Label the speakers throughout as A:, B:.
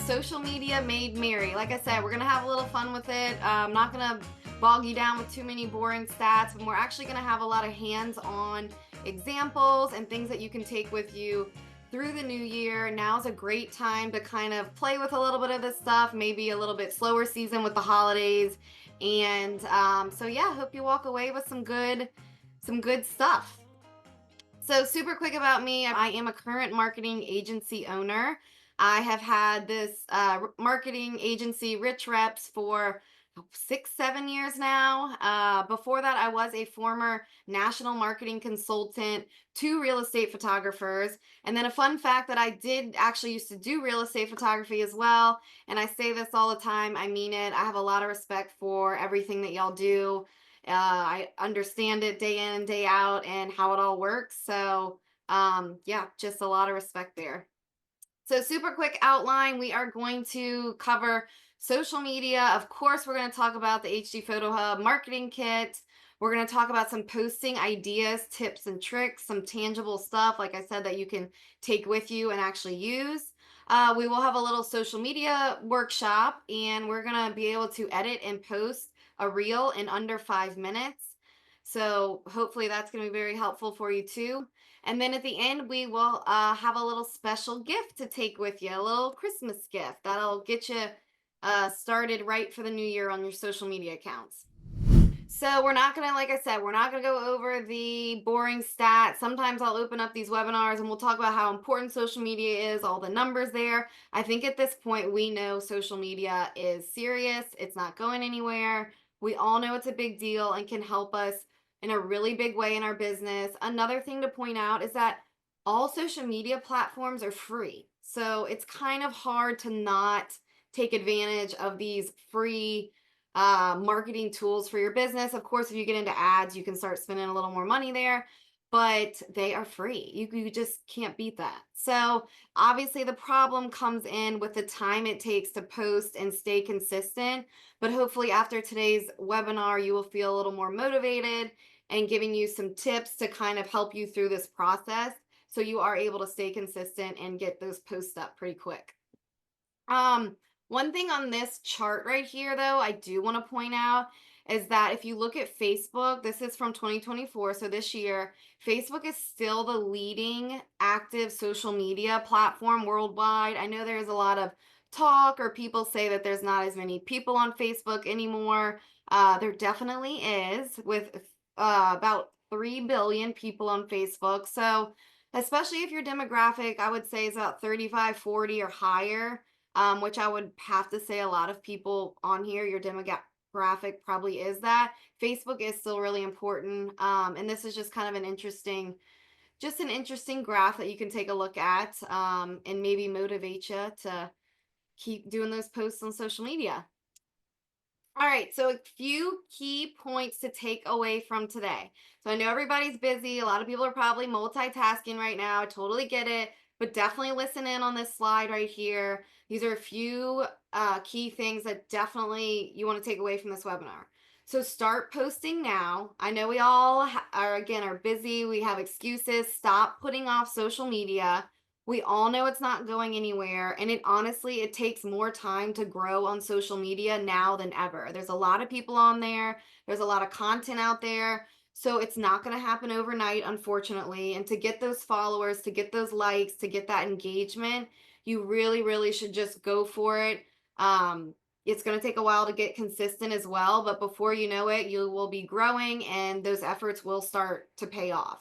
A: social media made merry. Like I said, we're going to have a little fun with it. I'm not going to bog you down with too many boring stats, and we're actually going to have a lot of hands-on examples and things that you can take with you through the new year. Now's a great time to kind of play with a little bit of this stuff, maybe a little bit slower season with the holidays. And so yeah, hope you walk away with some good stuff. So, super quick about me, I am a current marketing agency owner. I have had this marketing agency, Rich Reps, for 6, 7 years now. Before that, I was a former national marketing consultant to real estate photographers. And then, a fun fact that I did actually used to do real estate photography as well. And I say this all the time, I mean it. I have a lot of respect for everything that y'all do. I understand it day in and day out and how it all works. So, yeah, just a lot of respect there. So, super quick outline, we are going to cover social media. Of course, we're going to talk about the HD Photo Hub Marketing Kit. We're going to talk about some posting ideas, tips, and tricks, some tangible stuff, like I said, that you can take with you and actually use. We will have a little social media workshop, and we're going to be able to edit and post a reel in under 5 minutes. So, hopefully, that's going to be very helpful for you too. And then at the end, we will have a little special gift to take with you, a little Christmas gift that'll get you started right for the new year on your social media accounts. So we're not going to, like I said, we're not going to go over the boring stats. Sometimes I'll open up these webinars and we'll talk about how important social media is, all the numbers there. I think at this point, we know social media is serious. It's not going anywhere. We all know it's a big deal and can help us in a really big way in our business. Another thing to point out is that all social media platforms are free. So it's kind of hard to not take advantage of these free marketing tools for your business. Of course, if you get into ads, you can start spending a little more money there, but they are free. You just can't beat that. So, obviously, the problem comes in with the time it takes to post and stay consistent. But hopefully, after today's webinar, you will feel a little more motivated and giving you some tips to kind of help you through this process so you are able to stay consistent and get those posts up pretty quick. One thing on this chart right here, though, I do want to point out is that if you look at Facebook, this is from 2024, so this year, Facebook is still the leading active social media platform worldwide. I know there's a lot of talk or people say that there's not as many people on Facebook anymore. There definitely is, with about 3 billion people on Facebook. So, especially if your demographic, I would say, is about 35, 40 or higher, which I would have to say a lot of people on here, your demographic probably is that. Facebook is still really important. And this is just kind of an interesting graph that you can take a look at and maybe motivate you to keep doing those posts on social media. All right, so a few key points to take away from today. So I know everybody's busy. A lot of people are probably multitasking right now. I totally get it, but definitely listen in on this slide right here. These are a few key things that definitely you want to take away from this webinar. So start posting now. I know we all are busy. We have excuses. Stop putting off social media. We all know it's not going anywhere, and it takes more time to grow on social media now than ever. There's a lot of people on there. There's a lot of content out there. So it's not going to happen overnight, unfortunately. And to get those followers, to get those likes, to get that engagement, you really, really should just go for it. It's going to take a while to get consistent as well, but before you know it, you will be growing and those efforts will start to pay off.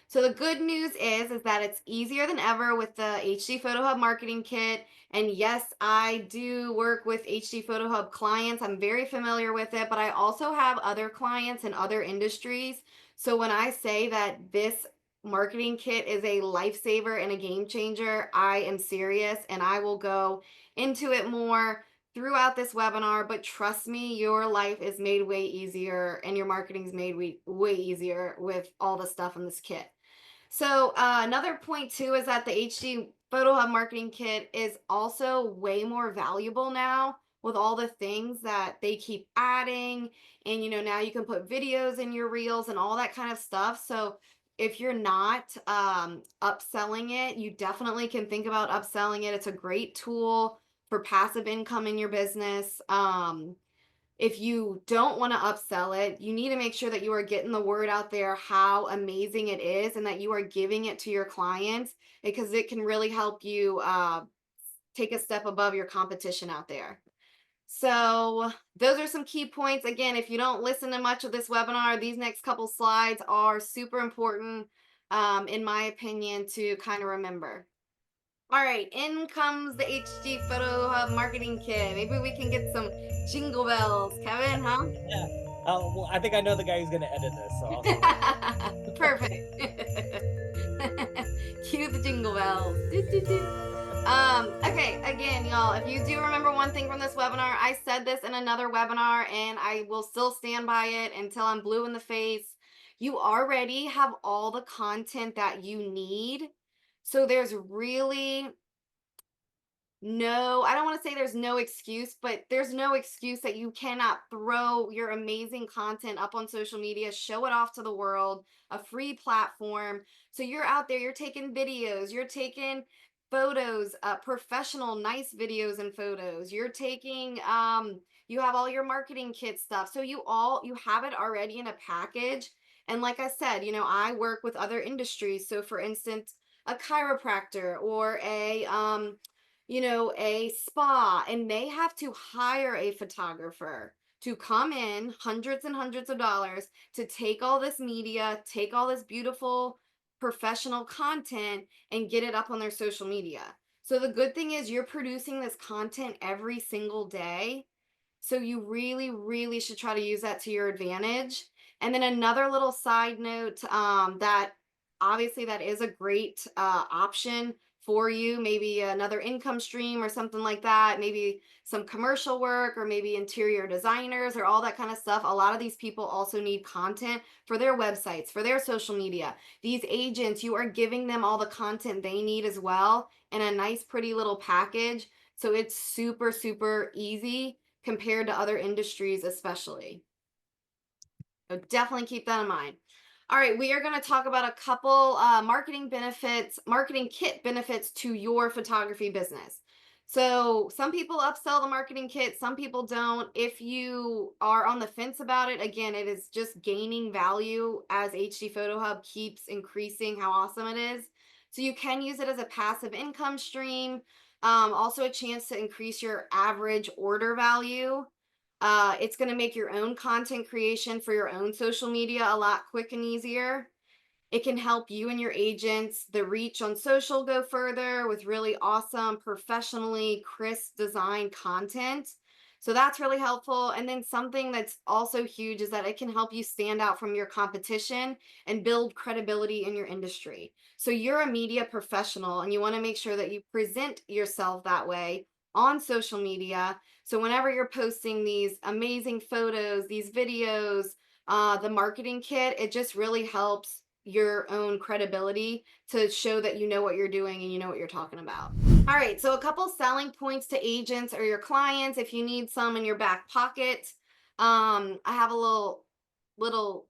A: So the good news is that it's easier than ever with the HDPhotoHub Marketing Kit. And yes, I do work with HDPhotoHub clients. I'm very familiar with it, but I also have other clients in other industries. So when I say that this marketing kit is a lifesaver and a game changer, I am serious and I will go into it more throughout this webinar. But trust me, your life is made way easier and your marketing's made way easier with all the stuff in this kit. So another point too is that the HD Photo Hub Marketing Kit is also way more valuable now with all the things that they keep adding. And now you can put videos in your reels and all that kind of stuff. So if you're not upselling it, you definitely can think about upselling it. It's a great tool for passive income in your business. If you don't want to upsell it, you need to make sure that you are getting the word out there how amazing it is and that you are giving it to your clients because it can really help you take a step above your competition out there. So, those are some key points. Again, if you don't listen to much of this webinar, these next couple slides are super important, in my opinion, to kind of remember. All right, in comes the HD Photo Hub Marketing Kit. Maybe we can get some jingle bells, Kevin, huh?
B: Yeah. Well, I think I know the guy who's gonna edit this, so I'll start it.
A: Perfect. Cue the jingle bells. Do, do, do. Okay, again, y'all, if you do remember one thing from this webinar, I said this in another webinar and I will still stand by it until I'm blue in the face. You already have all the content that you need. So there's really no, I don't want to say there's no excuse, but there's no excuse that you cannot throw your amazing content up on social media, show it off to the world, a free platform. So you're out there, you're taking videos, you're taking photos, professional, nice videos and photos. You're taking, you have all your marketing kit stuff. So you have it already in a package. And like I said, I work with other industries. So for instance, a chiropractor or a spa, and they have to hire a photographer to come in, hundreds and hundreds of dollars, to take all this media, take all this beautiful professional content and get it up on their social media. So the good thing is you're producing this content every single day. So you really, really should try to use that to your advantage. And then another little side note, that obviously that is a great option for you, maybe another income stream or something like that, maybe some commercial work or maybe interior designers or all that kind of stuff. A lot of these people also need content for their websites, for their social media. These agents, you are giving them all the content they need as well in a nice, pretty little package. So it's super, super easy compared to other industries, especially. So definitely keep that in mind. All right, we are going to talk about a couple marketing kit benefits to your photography business. So some people upsell the marketing kit, some people don't. If you are on the fence about it, again, it is just gaining value as HD Photo Hub keeps increasing how awesome it is. So you can use it as a passive income stream, also a chance to increase your average order value. It's going to make your own content creation for your own social media a lot quick and easier. It can help you and your agents, the reach on social, go further with really awesome, professionally crisp design content. So that's really helpful. And then something that's also huge is that it can help you stand out from your competition and build credibility in your industry. So you're a media professional and you want to make sure that you present yourself that way on social media. So whenever you're posting these amazing photos, these videos, the marketing kit, it just really helps your own credibility to show that you know what you're doing and you know what you're talking about. All right, so a couple selling points to agents or your clients if you need some in your back pocket. I have a little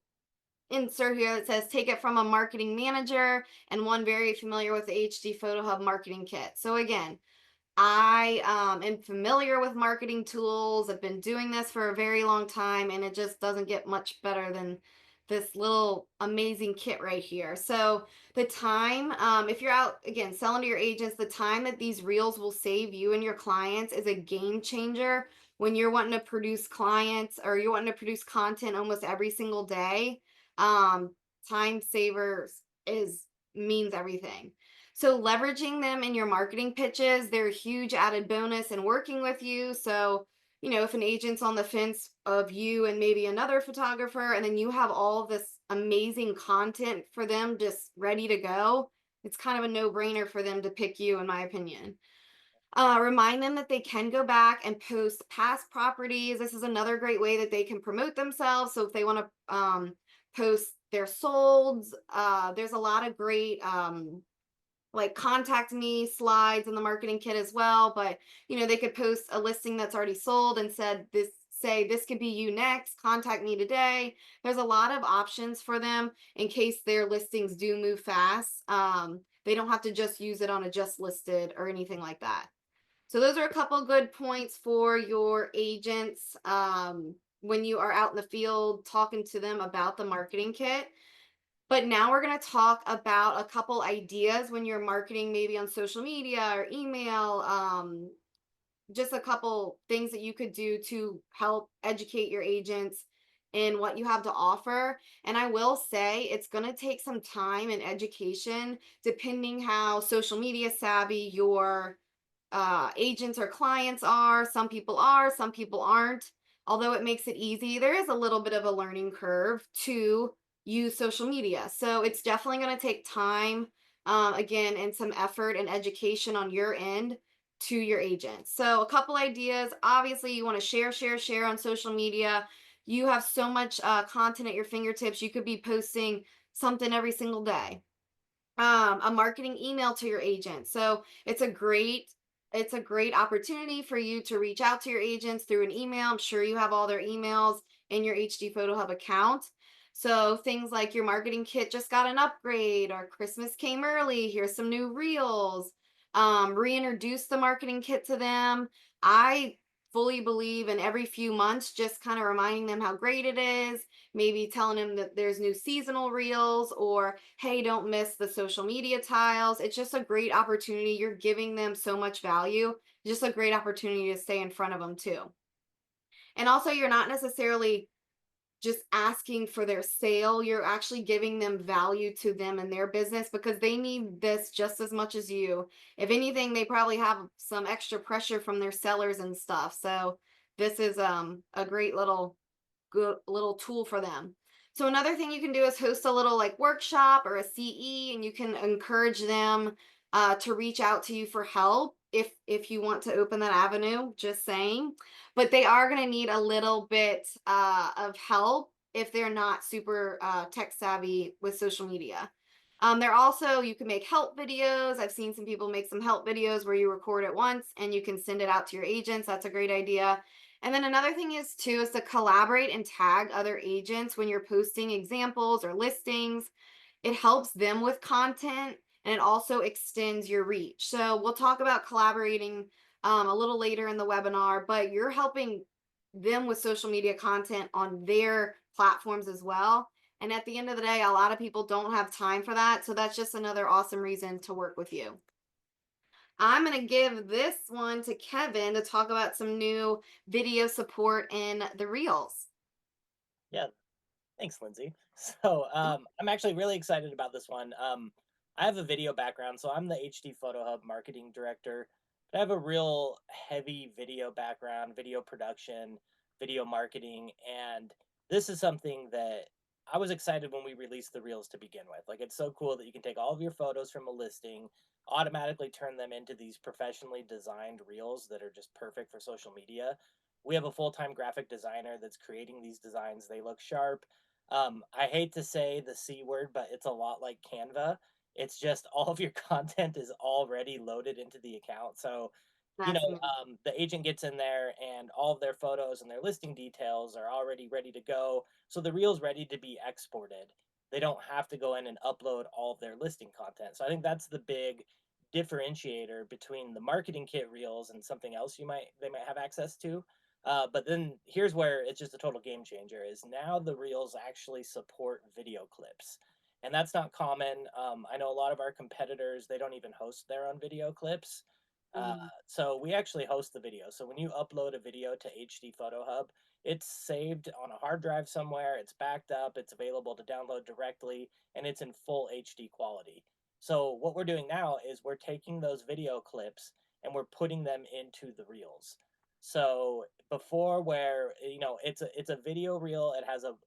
A: insert here that says take it from a marketing manager and one very familiar with the HD Photo Hub Marketing Kit. So again, I am familiar with marketing tools. I've been doing this for a very long time, and it just doesn't get much better than this little amazing kit right here. So the time, if you're out again selling to your agents, the time that these reels will save you and your clients is a game changer when you're wanting to produce clients or you're wanting to produce content almost every single day. Um, Time savers is means everything. So leveraging them in your marketing pitches, they're a huge added bonus in working with you. So, if an agent's on the fence of you and maybe another photographer, and then you have all this amazing content for them just ready to go, it's kind of a no-brainer for them to pick you, in my opinion. Remind them that they can go back and post past properties. This is another great way that they can promote themselves. So if they want to post their solds, there's a lot of great like contact me slides in the marketing kit as well, but they could post a listing that's already sold and say this could be you next, contact me today. There's a lot of options for them in case their listings do move fast. They don't have to just use it on a just listed or anything like that. So those are a couple good points for your agents when you are out in the field talking to them about the marketing kit. But now we're going to talk about a couple ideas when you're marketing maybe on social media or email, just a couple things that you could do to help educate your agents in what you have to offer. And I will say it's going to take some time and education depending how social media savvy your agents or clients are. Some people are, some people aren't. Although it makes it easy, there is a little bit of a learning curve to use social media. So it's definitely going to take time, again, and some effort and education on your end to your agents. So, a couple ideas. Obviously, you want to share, share, share on social media. You have so much content at your fingertips. You could be posting something every single day, a marketing email to your agent. So it's a great opportunity for you to reach out to your agents through an email. I'm sure you have all their emails in your HD Photo Hub account. So things like your marketing kit just got an upgrade, or Christmas came early, here's some new reels. Reintroduce the marketing kit to them. I fully believe in every few months just kind of reminding them how great it is, maybe telling them that there's new seasonal reels, or hey, don't miss the social media tiles. It's just a great opportunity. You're giving them so much value. Just a great opportunity to stay in front of them too. And also, you're not necessarily just asking for their sale. You're actually giving them value to them and their business, because they need this just as much as you. If anything, they probably have some extra pressure from their sellers and stuff. So this is a great good little tool for them. So another thing you can do is host a little like workshop or a CE, and you can encourage them to reach out to you for help if you want to open that avenue. Just saying, but they are going to need a little bit of help if they're not super tech savvy with social media. They're also, you can make help videos. I've seen some people make some help videos where you record it once and you can send it out to your agents. That's a great idea. And then another thing is too is to collaborate and tag other agents when you're posting examples or listings. It helps them with content, and it also extends your reach. So we'll talk about collaborating a little later in the webinar, but you're helping them with social media content on their platforms as well. And at the end of the day, a lot of people don't have time for that. So that's just another awesome reason to work with you. I'm going to give this one to Kevin to talk about some new video support in the Reels.
B: Yeah, thanks, Lindsay. So I'm actually really excited about this one. I have a video background, so I'm the HD Photo Hub marketing director. But I have a real heavy video background, video production, video marketing, and this is something that I was excited when we released the reels to begin with. Like, it's so cool that you can take all of your photos from a listing, automatically turn them into these professionally designed reels that are just perfect for social media. We have a full-time graphic designer that's creating these designs. They look sharp. I hate to say the C word, but it's a lot like Canva. It's just all of your content is already loaded into the account. So,
A: That's amazing.
B: the agent gets in there and all of their photos and their listing details are already ready to go. So the reel's ready to be exported. They don't have to go in and upload all of their listing content. So I think that's the big differentiator between the marketing kit reels and something else they might have access to. But then here's where it's just a total game changer is now the reels actually support video clips. And that's not common. I know a lot of our competitors, they don't even host their own video clips. Uh,
A: Mhm.
B: so we actually host the video. So when you upload a video to HD Photo Hub, it's saved on a hard drive somewhere, it's backed up, it's available to download directly, and it's in full HD quality. So what we're doing now is we're taking those video clips and we're putting them into the reels. So before where it's a video reel, it has a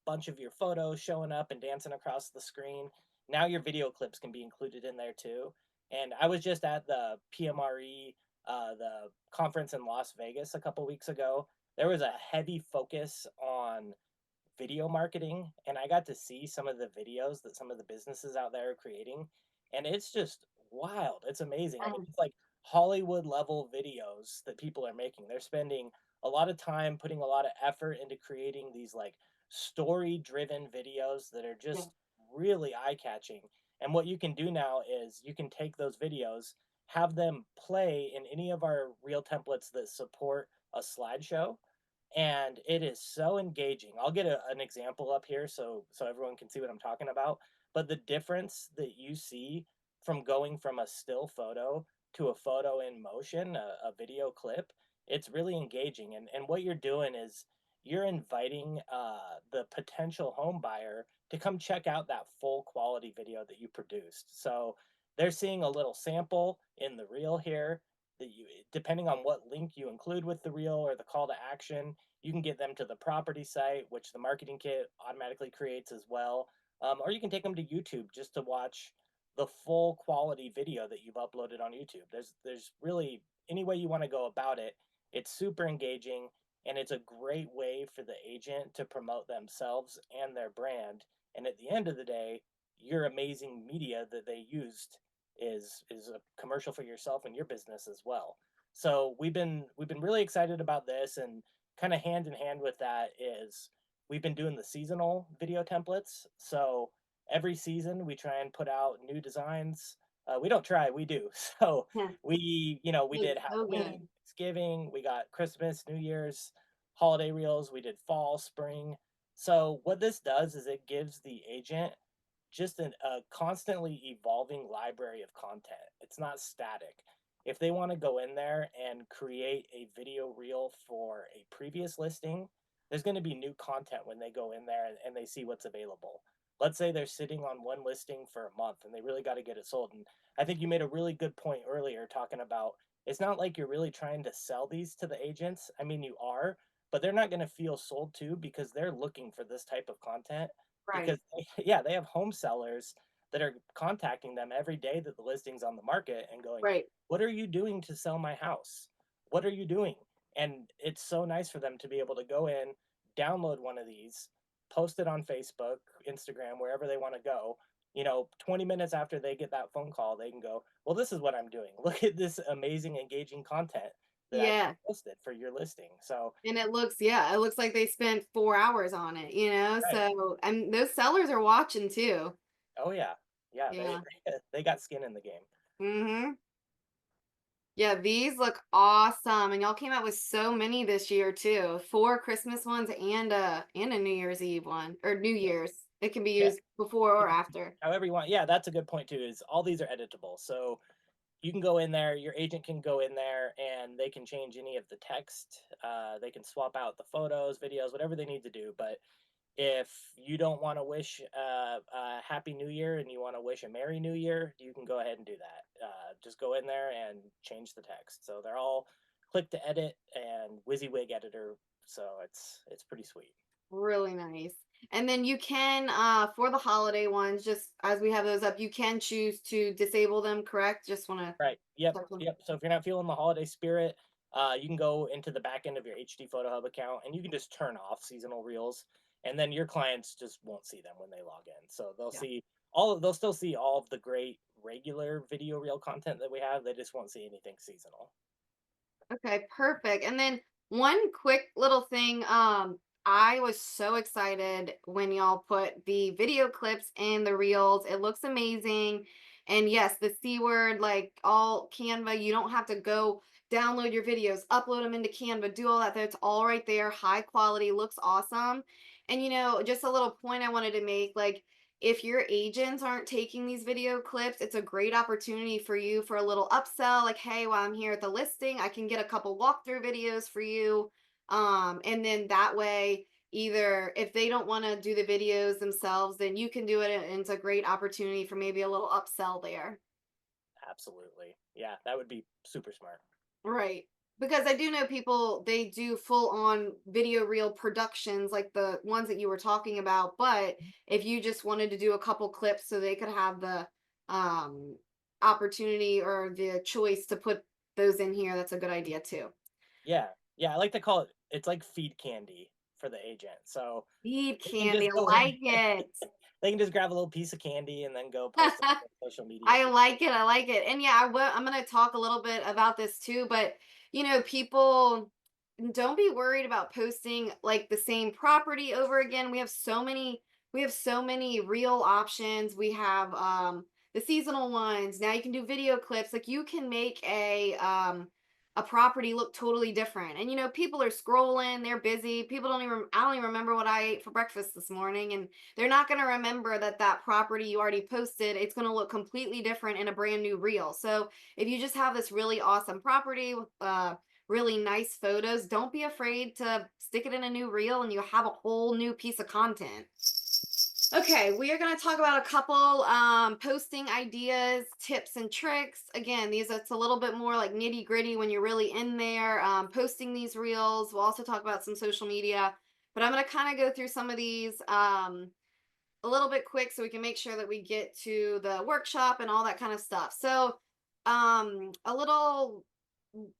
B: bunch of your photos showing up and dancing across the screen. Now your video clips can be included in there too. And I was just at the PMRE, the conference in Las Vegas a couple weeks ago. There was a heavy focus on video marketing, and I got to see some of the videos that some of the businesses out there are creating, and it's just wild. It's amazing. I mean, it's like Hollywood level videos that people are making. They're spending a lot of time putting a lot of effort into creating these like story driven videos that are
A: Yeah.
B: just really eye catching. And what you can do now is you can take those videos, have them play in any of our reel templates that support a slideshow, and it is so engaging. I'll get an example up here so everyone can see what I'm talking about. But the difference that you see from going from a still photo to a photo in motion, a video clip, it's really engaging. And what you're doing is you're inviting the potential home buyer to come check out that full quality video that you produced. So they're seeing a little sample in the reel here that you, depending on what link you include with the reel or the call to action, you can get them to the property site, which the marketing kit automatically creates as well. Or you can take them to YouTube just to watch the full quality video that you've uploaded on YouTube. There's really any way you want to go about it. It's super engaging, and it's a great way for the agent to promote themselves and their brand. And at the end of the day, your amazing media that they used is a commercial for yourself and your business as well. So we've been really excited about this, and kind of hand in hand with that is we've been doing the seasonal video templates. So every season we try and put out new designs. We don't try, we do. So
A: Yeah.
B: we
A: Looks
B: did
A: so
B: Halloween,
A: good.
B: Thanksgiving, we got Christmas, New Year's, holiday reels, we did fall, spring. So what this does is it gives the agent just a constantly evolving library of content. It's not static. If they want to go in there and create a video reel for a previous listing, there's going to be new content when they go in there and they see what's available. Let's say they're sitting on one listing for a month and they really got to get it sold. And I think you made a really good point earlier talking about it's not like you're really trying to sell these to the agents. I mean, you are, but they're not going to feel sold to because they're looking for this type of content because
A: Right.
B: yeah, they have home sellers that are contacting them every day that the listing's on the market and going,
A: Right.
B: "What are you doing to sell my house? What are you doing?" And it's so nice for them to be able to go in, download one of these, post it on Facebook, Instagram, wherever they want to go. 20 minutes after they get that phone call, they can go, "Well, this is what I'm doing. Look at this amazing, engaging content that I
A: Yeah.
B: posted for your listing." So,
A: And it looks, yeah, it looks like they spent 4 hours on it, you know?
B: right.
A: So, and those sellers are watching too.
B: Oh, yeah. Yeah, they
A: Yeah.
B: they got skin in the game.
A: Mm-hmm. Yeah, these look awesome. And y'all came out with so many this year too. 4 Christmas ones and a New Year's Eve one or New
B: Yeah.
A: Year's. It can be
B: Yeah.
A: used before or after.
B: However you want. Yeah, that's a good point too, is all these are editable. So you can go in there, your agent can go in there and they can change any of the text. They can swap out the photos, videos, whatever they need to do. But if you don't want to wish a happy new year and you want to wish a merry new year, you can go ahead and do that. Just go in there and change the text. So they're all click to edit and WYSIWYG editor. So it's pretty sweet.
A: Really nice. And then you can, for the holiday ones, just as we have those up, you can choose to disable them, correct? Just want to
B: Right. Yep.
A: check them.
B: Yep. So if you're not feeling the holiday spirit, you can go into the back end of your HDPhotoHub account and you can just turn off seasonal reels, and then your clients just won't see them when they log in. So
A: Yeah.
B: they'll still see all of the great regular video reel content that we have. They just won't see anything seasonal.
A: Okay, perfect. And then one quick little thing, I was so excited when y'all put the video clips in the reels. It looks amazing. And yes, the C word, like all Canva, you don't have to go download your videos, upload them into Canva, do all that. That's all right there. High quality, looks awesome. And just a little point I wanted to make, like if your agents aren't taking these video clips, it's a great opportunity for you for a little upsell. Like, hey, while I'm here at the listing, I can get a couple walkthrough videos for you. And then that way, either if they don't want to do the videos themselves, then you can do it. And it's a great opportunity for maybe a little upsell there.
B: Absolutely. Yeah, that would be super smart.
A: Right. Because I do know people, they do full on video reel productions like the ones that you were talking about. But if you just wanted to do a couple clips so they could have the um, opportunity or the choice to put those in here, that's a good idea too.
B: Yeah. Yeah. I like to call it's like feed candy for the agent. So
A: Eat
B: they can
A: candy,
B: just
A: I
B: go in,
A: like it.
B: they can just grab a little piece of candy and then go post it on their social media
A: I
B: feed.
A: like it. I like it. And yeah, I'm going to talk a little bit about this too, but people don't be worried about posting like the same property over again. We have so many real options. We have the seasonal ones. Now you can do video clips. Like you can make a property look totally different. And people are scrolling, they're busy. People don't even I don't even remember what I ate for breakfast this morning, and they're not going to remember that that property you already posted. It's going to look completely different in a brand new reel. So if you just have this really awesome property with really nice photos, don't be afraid to stick it in a new reel and you have a whole new piece of content. Okay, we are going to talk about a couple posting ideas, tips, and tricks. Again, it's a little bit more like nitty gritty when you're really in there posting these reels. We'll also talk about some social media, but I'm going to kind of go through some of these a little bit quick so we can make sure that we get to the workshop and all that kind of stuff. So, a little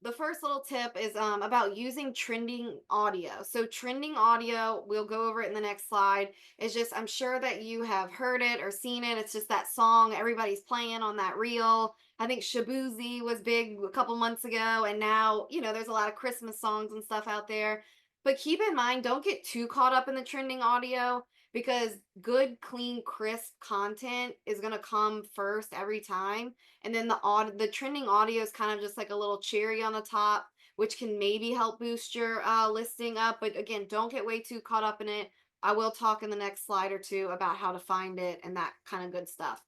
A: the first little tip is about using trending audio. So trending audio, we'll go over it in the next slide. Is just I'm sure that you have heard it or seen it. It's just that song everybody's playing on that reel. I think Shabuzi was big a couple months ago, and now there's a lot of Christmas songs and stuff out there. But keep in mind, don't get too caught up in the trending audio because good, clean, crisp content is going to come first every time, and then the trending audio is kind of just like a little cherry on the top, which can maybe help boost your listing up. But again, don't get way too caught up in it. I will talk in the next slide or two about how to find it and that kind of good stuff.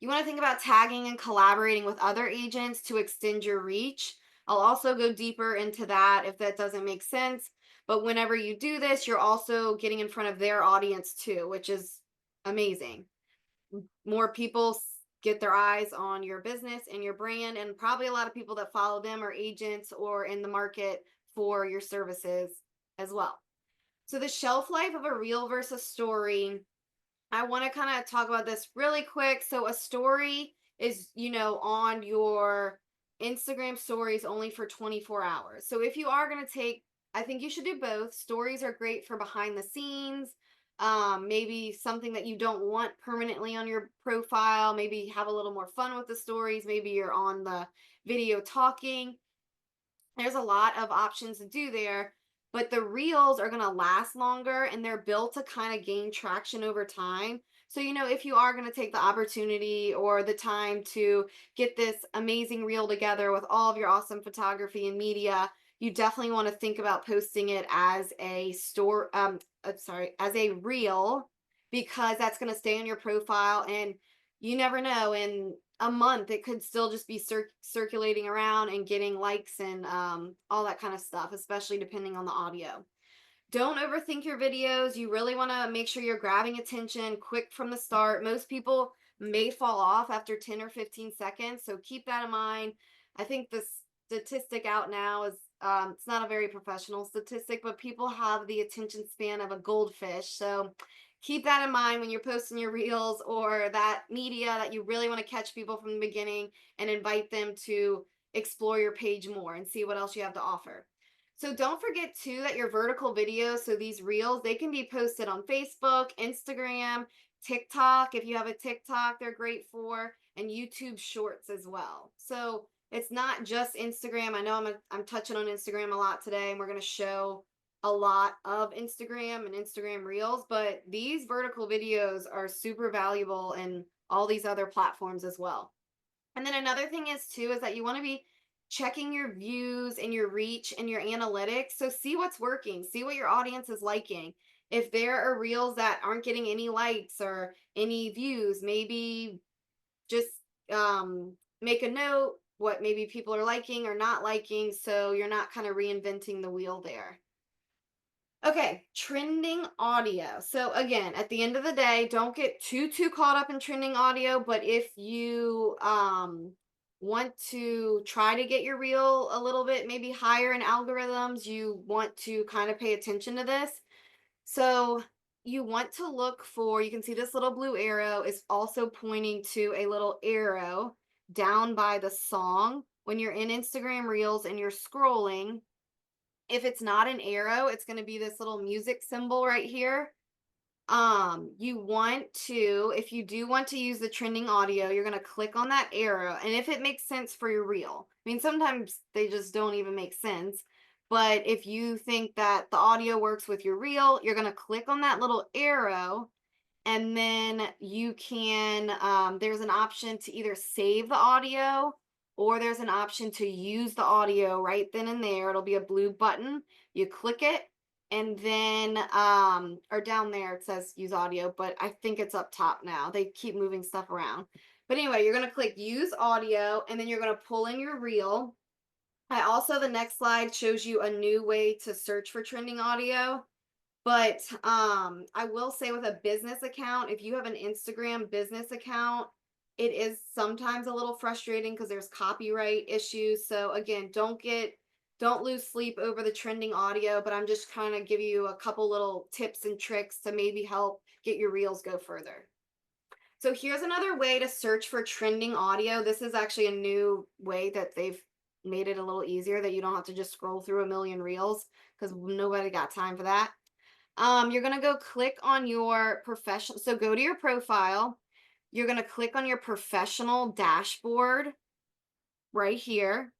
A: You want to think about tagging and collaborating with other agents to extend your reach. I'll also go deeper into that if that doesn't make sense. But whenever you do this, you're also getting in front of their audience too, which is amazing. More people get their eyes on your business and your brand, and probably a lot of people that follow them are agents or in the market for your services as well. So the shelf life of a reel versus story, I want to kind of talk about this really quick. So a story is, on your Instagram stories only for 24 hours. So if you are going to take, I think you should do both. Stories are great for behind the scenes. Maybe something that you don't want permanently on your profile. Maybe have a little more fun with the stories. Maybe you're on the video talking. There's a lot of options to do there, but the reels are going to last longer and they're built to kind of gain traction over time. So, if you are going to take the opportunity or the time to get this amazing reel together with all of your awesome photography and media, you definitely want to think about posting it as a as a reel, because that's going to stay on your profile, and you never know, in a month it could still just be circulating around and getting likes and all that kind of stuff, especially depending on the audio. Don't overthink your videos. You really want to make sure you're grabbing attention quick from the start. Most people may fall off after 10 or 15 seconds, so keep that in mind. I think the statistic out now is it's not a very professional statistic, but people have the attention span of a goldfish. So keep that in mind when you're posting your reels or that media that you really want to catch people from the beginning and invite them to explore your page more and see what else you have to offer. So don't forget too that your vertical videos, so these reels, they can be posted on Facebook, Instagram, TikTok. If you have a TikTok, they're great for, and YouTube Shorts as well. So it's not just Instagram. I know I'm touching on Instagram a lot today, and we're going to show a lot of Instagram and Instagram Reels, but these vertical videos are super valuable in all these other platforms as well. And then another thing is too is that you want to be checking your views and your reach and your analytics. So see what's working, see what your audience is liking. If there are reels that aren't getting any likes or any views, maybe just make a note what maybe people are liking or not liking, so you're not kind of reinventing the wheel there. Okay, trending audio. So again, at the end of the day, don't get too caught up in trending audio, but if you want to try to get your reel a little bit maybe higher in algorithms, you want to kind of pay attention to this. So you want to look for, you can see this little blue arrow is also pointing to a little arrow down by the song. When you're in Instagram Reels and you're scrolling, if it's not an arrow, it's going to be this little music symbol right here. You want to, if you do want to use the trending audio, you're going to click on that arrow. And if it makes sense for your reel, I mean, sometimes they just don't even make sense. But if you think that the audio works with your reel, you're going to click on that little arrow, and then you can there's an option to either save the audio or there's an option to use the audio right then and there. It'll be a blue button. You click it, and then or down there it says use audio, but I think it's up top now. They keep moving stuff around. But anyway, you're going to click use audio, and then you're going to pull in your reel. I also, the next slide shows you a new way to search for trending audio. But I will say, with a business account, if you have an Instagram business account, it is sometimes a little frustrating because there's copyright issues. So again, don't lose sleep over the trending audio, but I'm just kind of give you a couple little tips and tricks to maybe help get your reels go further. So here's another way to search for trending audio. This is actually a new way that they've made it a little easier, that you don't have to just scroll through a million reels, because nobody got time for that. You're gonna go click on your professional. So go to your profile. You're gonna click on your professional dashboard right here.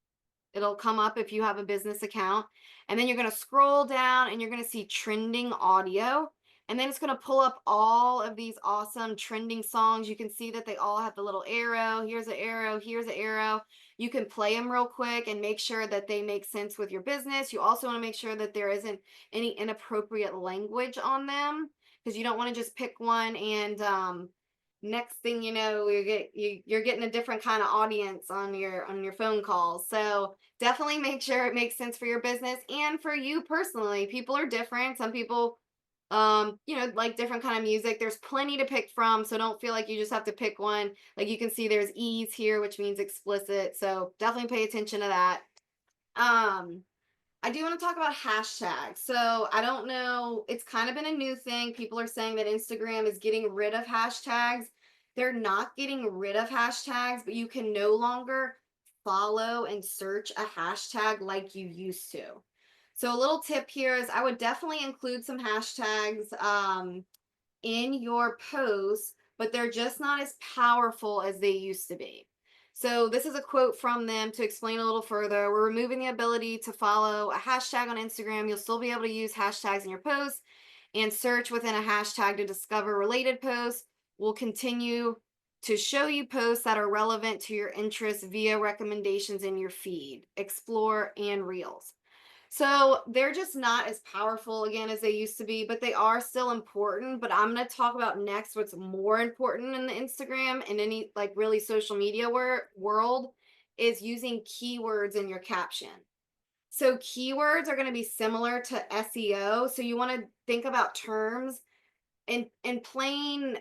A: It'll come up if you have a business account. And then you're going to scroll down and you're going to see trending audio. And then it's going to pull up all of these awesome trending songs. You can see that they all have the little arrow. Here's an arrow. Here's an arrow. You can play them real quick and make sure that they make sense with your business. You also want to make sure that there isn't any inappropriate language on them, because you don't want to just pick one and next thing you know, you're getting a different kind of audience on your phone calls. So definitely make sure it makes sense for your business and for you personally. People are different. Some people like different kind of music. There's plenty to pick from, so don't feel like you just have to pick one. Like, you can see there's ease here, which means explicit, so definitely pay attention to that. um I do want to talk about hashtags. So I don't know, it's kind of been a new thing. People are saying that Instagram is getting rid of hashtags. They're not getting rid of hashtags, but you can no longer follow and search a hashtag like you used to. So a little tip here is, I would definitely include some hashtags in your posts, but they're just not as powerful as they used to be. So this is a quote from them to explain a little further. We're removing the ability to follow a hashtag on Instagram. You'll still be able to use hashtags in your posts and search within a hashtag to discover related posts. We'll continue to show you posts that are relevant to your interests via recommendations in your feed, explore, and reels. So they're just not as powerful again as they used to be, but they are still important. But I'm going to talk about next what's more important in the Instagram and any like really social media world is using keywords in your caption. So keywords are going to be similar to SEO. So you want to think about terms in plain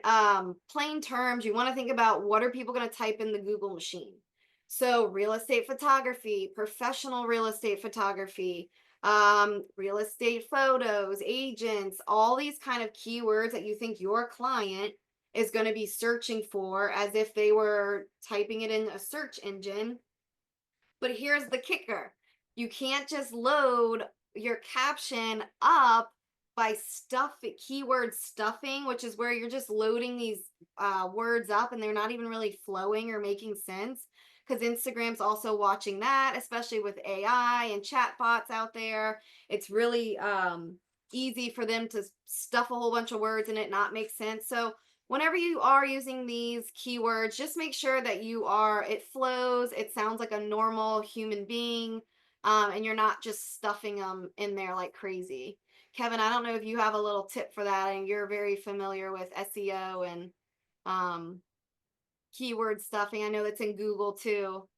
A: terms. You want to think about, what are people going to type in the Google machine. So real estate photography, professional real estate photography, real estate photos, agents, all these kind of keywords that you think your client is going to be searching for as if they were typing it in a search engine. But here's the kicker: you can't just load your caption up by keyword stuffing, which is where you're just loading these words up and they're not even really flowing or making sense. Because Instagram's also watching that, especially with AI and chatbots out there. It's really easy for them to stuff a whole bunch of words and it not make sense. So whenever you are using these keywords, just make sure that it flows, it sounds like a normal human being, and you're not just stuffing them in there like crazy. Kevin, I don't know if you have a little tip for that, and you're very familiar with SEO and um, keyword stuffing. I know that's in Google too.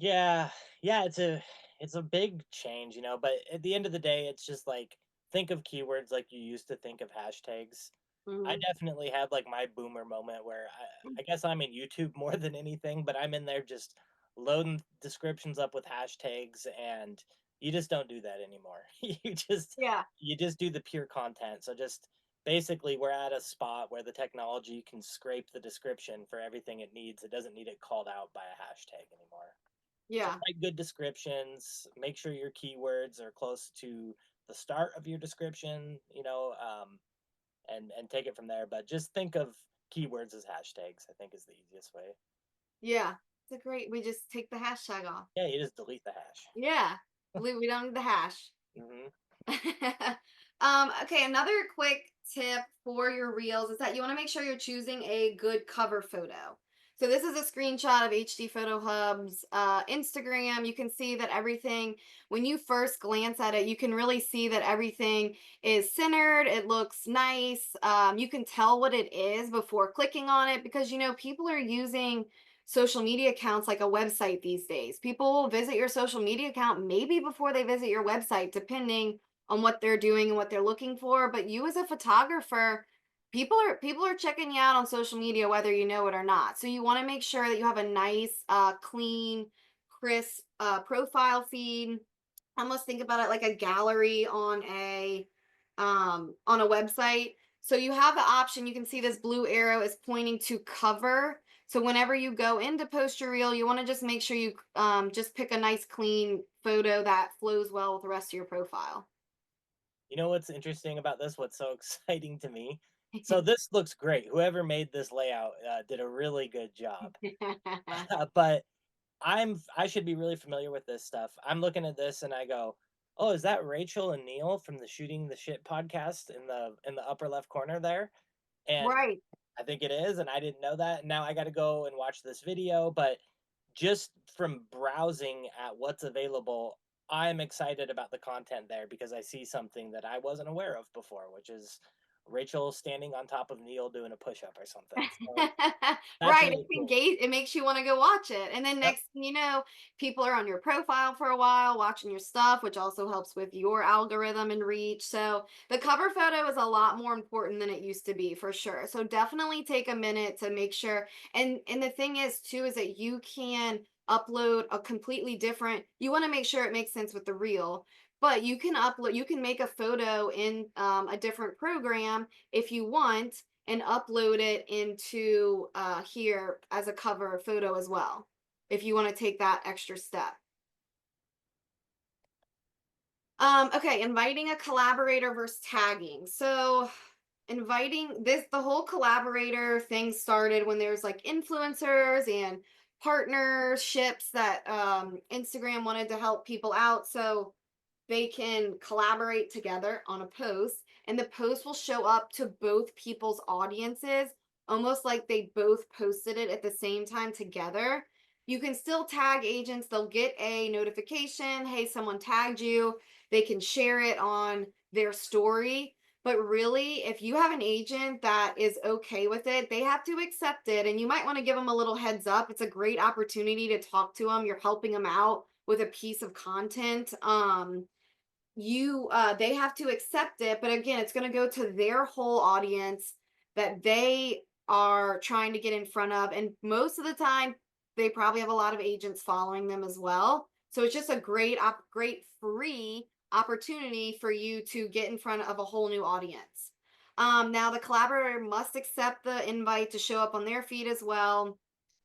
B: Yeah, yeah, it's a big change, but at the end of the day, it's just like, think of keywords like you used to think of hashtags. I
A: Hmm.
B: definitely had like my boomer moment where I guess I'm in YouTube more than anything, but I'm in there just loading descriptions up with hashtags, and you just don't do that anymore.
A: Yeah,
B: You just do the pure content. So just basically we're at a spot where the technology can scrape the description for everything it needs. It doesn't need it called out by a hashtag anymore. So
A: yeah,
B: write good descriptions. Make sure your keywords are close to the start of your description, and take it from there. But just think of keywords as hashtags, I think, is the easiest way.
A: yeah. It's a great. We just take the hashtag off.
B: Yeah, you just delete the hash.
A: Yeah, we don't need the hash.
B: Hmm.
A: Okay, another quick tip for your reels is that you want to make sure you're choosing a good cover photo. So this is a screenshot of HD Photo Hub's Instagram. You can see that everything, when you first glance at it, you can really see that everything is centered. It looks nice. You can tell what it is before clicking on it because, people are using social media accounts like a website these days. People will visit your social media account maybe before they visit your website, depending on what they're doing and what they're looking for. But you as a photographer, people are checking you out on social media whether you know it or not. So you want to make sure that you have a nice, clean, crisp profile feed. Almost think about it like a gallery on a website. So you have the option. You can see this blue arrow is pointing to cover. So whenever you go into post your reel, you want to just make sure you just pick a nice clean photo that flows well with the rest of your profile.
B: You know what's interesting about this? What's so exciting to me? So this looks great. Whoever made this layout did a really good job. But I should be really familiar with this stuff. I'm looking at this and I go, "Oh, is that Rachel and Neil from the Shooting the Shit podcast in the upper left corner there?" And
A: Right.
B: I think it is, and I didn't know that. Now I got to go and watch this video, but just from browsing at what's available, I'm excited about the content there because I see something that I wasn't aware of before, which is Rachel standing on top of Neil doing a push up or something. So that's
A: Right,
B: really
A: it's
B: cool.
A: engage it makes you wanna go watch it, and then
B: Yep.
A: next thing you know, people are on your profile for a while, watching your stuff, which also helps with your algorithm and reach. So, the cover photo is a lot more important than it used to be, for sure. So, definitely take a minute to make sure. And the thing is too, is that you can upload a completely different. You wanna make sure it makes sense with the reel, but you can make a photo in, a different program if you want, and upload it into here as a cover photo as well, if you want to take that extra step. Okay, inviting a collaborator versus tagging. So inviting this the whole collaborator thing started when there's like influencers and partnerships that Instagram wanted to help people out. So they can collaborate together on a post, and the post will show up to both people's audiences almost like they both posted it at the same time together. You can still tag agents, they'll get a notification, hey, someone tagged you. They can share it on their story. But really, if you have an agent that is okay with it, they have to accept it, and you might want to give them a little heads up. It's a great opportunity to talk to them. You're helping them out with a piece of content. They have to accept it, but again, it's going to go to their whole audience that they are trying to get in front of, and most of the time they probably have a lot of agents following them as well. So it's just a great free opportunity for you to get in front of a whole new audience. Now the collaborator must accept the invite to show up on their feed as well.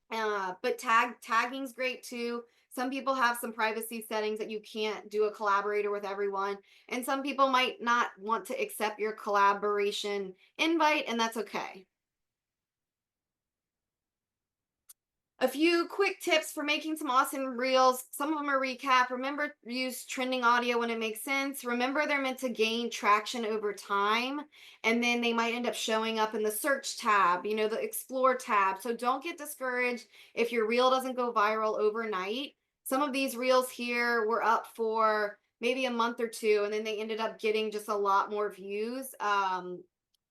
A: But tagging's great too. Some people have some privacy settings that you can't do a collaborator with everyone, and some people might not want to accept your collaboration invite, and that's okay. A few quick tips for making some awesome reels. Some of them are recap. Remember, use trending audio when it makes sense. Remember, they're meant to gain traction over time, and then they might end up showing up in the search tab, the explore tab. So don't get discouraged if your reel doesn't go viral overnight. Some of these reels here were up for maybe a month or two, and then they ended up getting just a lot more views.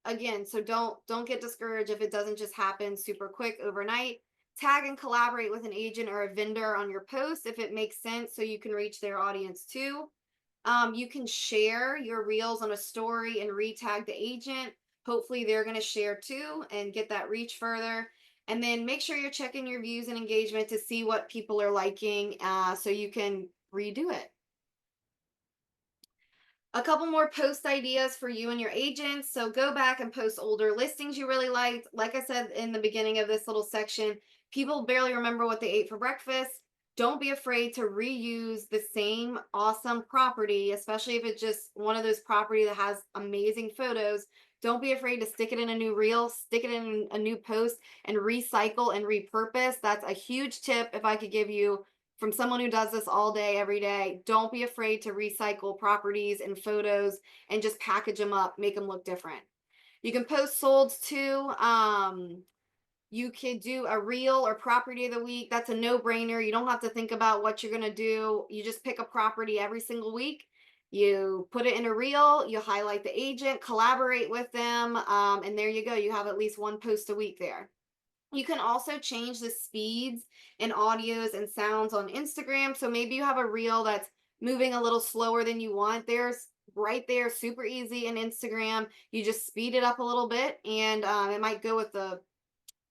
A: Again, so don't get discouraged if it doesn't just happen super quick overnight. Tag and collaborate with an agent or a vendor on your post if it makes sense so you can reach their audience too. You can share your reels on a story and retag the agent. Hopefully, they're going to share too and get that reach further. And then make sure you're checking your views and engagement to see what people are liking so you can redo it. A couple more post ideas for you and your agents. So go back and post older listings you really liked. Like I said in the beginning of this little section, people barely remember what they ate for breakfast. Don't be afraid to reuse the same awesome property, especially if it's just one of those property that has amazing photos. Don't be afraid to stick it in a new reel, stick it in a new post, and recycle and repurpose. That's a huge tip if I could give you from someone who does this all day, every day, don't be afraid to recycle properties and photos and just package them up, make them look different. You can post solds too. You could do a reel or property of the week. That's a no-brainer. You don't have to think about what you're going to do. You just pick a property every single week. You put it in a reel, you highlight the agent, collaborate with them, and there you go. You have at least one post a week there. You can also change the speeds and audios and sounds on Instagram. So maybe you have a reel that's moving a little slower than you want. There's right there, super easy in Instagram. You just speed it up a little bit, and it might go with the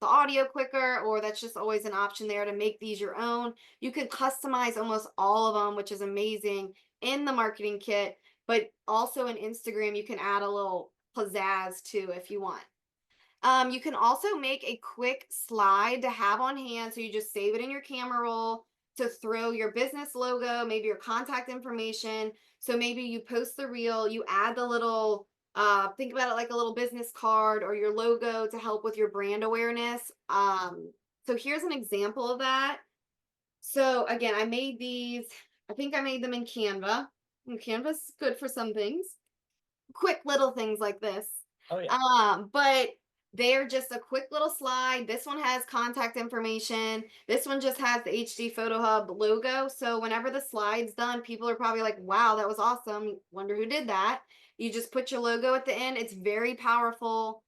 A: audio quicker, or that's just always an option there to make these your own. You can customize almost all of them, which is amazing in the marketing kit, but also in Instagram, you can add a little pizzazz too if you want. You can also make a quick slide to have on hand. So you just save it in your camera roll to throw your business logo, maybe your contact information. So maybe you post the reel, you add the little, think about it like a little business card or your logo to help with your brand awareness. So here's an example of that. So again, I made these, I think I made them in Canva. And Canva's good for some things, quick little things like this.
B: Oh yeah.
A: But they're just a quick little slide. This one has contact information. This one just has the HD Photo Hub logo. So whenever the slide's done, people are probably like, wow, that was awesome. Wonder who did that. You just put your logo at the end. It's very powerful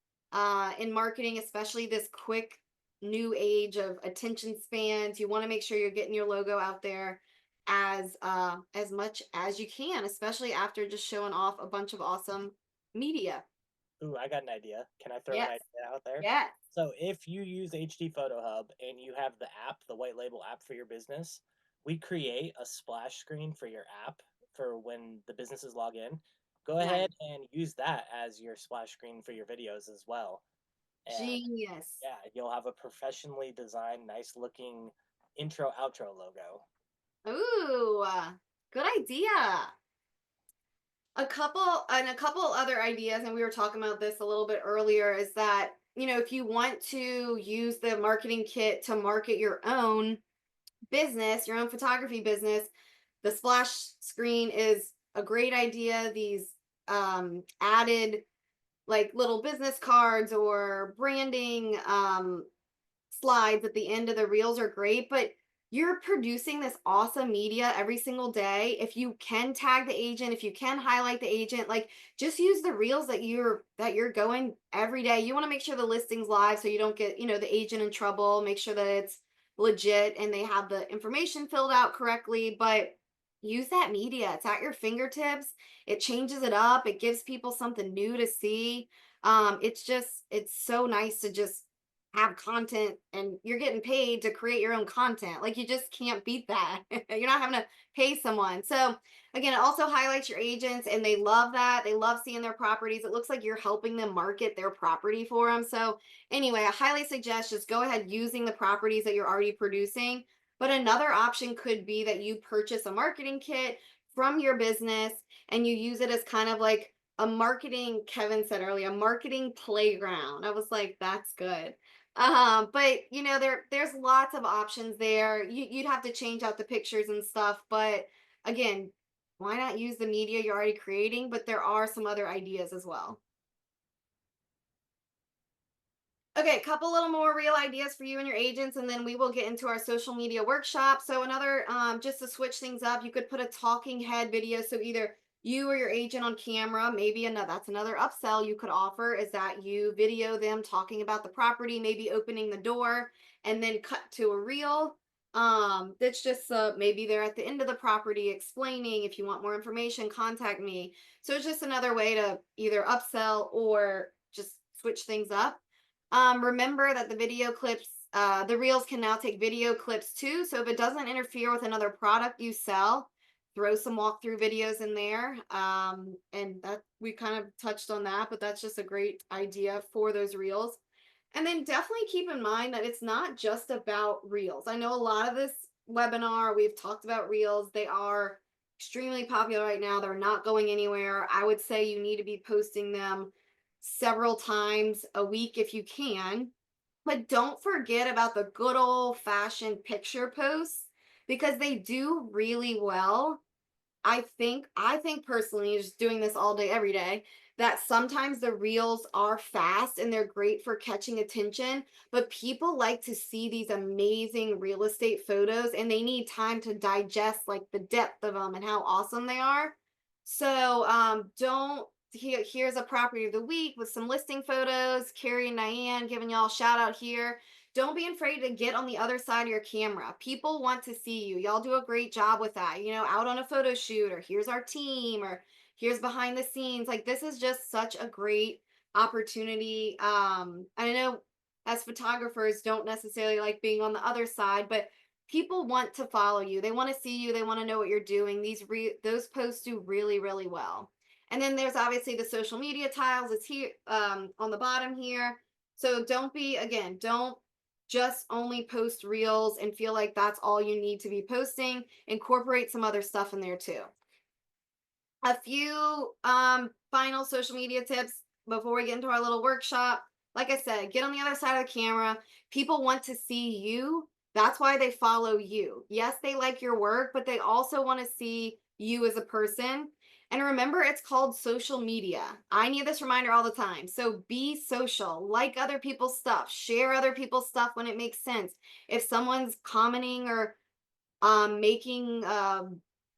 A: in marketing, especially this quick new age of attention spans. You want to make sure you're getting your logo out there as much as you can, especially after just showing off a bunch of awesome media.
B: Ooh, I got an idea. Can I throw an
A: Yes.
B: idea out there?
A: Yes.
B: So if you use HD Photo Hub and you have the app, the white label app for your business, we create a splash screen for your app for when the businesses log in. Go
A: Nice.
B: ahead and use that as your splash screen for your videos as well. And
A: Genius.
B: yeah, you'll have a professionally designed, nice looking intro outro logo.
A: Ooh, good idea. A couple other ideas, and we were talking about this a little bit earlier, is that, if you want to use the marketing kit to market your own business, your own photography business, the splash screen is a great idea. These added like little business cards or branding slides at the end of the reels are great, but you're producing this awesome media every single day. If you can tag the agent, if you can highlight the agent, like just use the reels that you're going every day. You want to make sure the listing's live so you don't get, the agent in trouble. Make sure that it's legit and they have the information filled out correctly, but use that media. It's at your fingertips. It changes it up. It gives people something new to see. It's so nice to just have content, and you're getting paid to create your own content. Like you just can't beat that. You're not having to pay someone. So again, it also highlights your agents and they love that. They love seeing their properties. It looks like you're helping them market their property for them. So anyway, I highly suggest just go ahead using the properties that you're already producing. But another option could be that you purchase a marketing kit from your business and you use it as kind of like a marketing, Kevin said earlier, a marketing playground. I was like, that's good. But there's lots of options there. You'd have to change out the pictures and stuff, but again, why not use the media you're already creating? But there are some other ideas as well. Okay, a couple little more real ideas for you and your agents, and then we will get into our social media workshop. So another, just to switch things up, you could put a talking head video. So either you or your agent on camera, maybe another, that's another upsell you could offer, is that you video them talking about the property, maybe opening the door, and then cut to a reel. That's just maybe they're at the end of the property explaining, if you want more information, contact me. So it's just another way to either upsell or just switch things up. Remember that the video clips, the reels can now take video clips too. So if it doesn't interfere with another product you sell, throw some walkthrough videos in there. And that we kind of touched on that, but that's just a great idea for those reels. And then definitely keep in mind that it's not just about reels. I know a lot of this webinar, we've talked about reels. They are extremely popular right now. They're not going anywhere. I would say you need to be posting them several times a week if you can. But don't forget about the good old fashioned picture posts. because they do really well. I think personally, just doing this all day, every day, that sometimes the reels are fast and they're great for catching attention, but people like to see these amazing real estate photos and they need time to digest like the depth of them and how awesome they are. So don't here's a property of the week with some listing photos. Carrie and Diane giving y'all a shout out here. Don't be afraid to get on the other side of your camera. People want to see you. Y'all do a great job with that. Out on a photo shoot, or here's our team, or here's behind the scenes. Like, this is just such a great opportunity. I know as photographers don't necessarily like being on the other side, but people want to follow you. They want to see you. They want to know what you're doing. Those posts do really, really well. And then there's obviously the social media tiles. It's here on the bottom here. So don't just only post reels and feel like that's all you need to be posting. Incorporate some other stuff in there too. A few final social media tips before we get into our little workshop. Like I said, get on the other side of the camera. People want to see you. That's why they follow you. Yes, they like your work, but they also want to see you as a person. And remember, it's called social media. I need this reminder all the time. So be social, like other people's stuff, share other people's stuff when it makes sense. If someone's commenting or making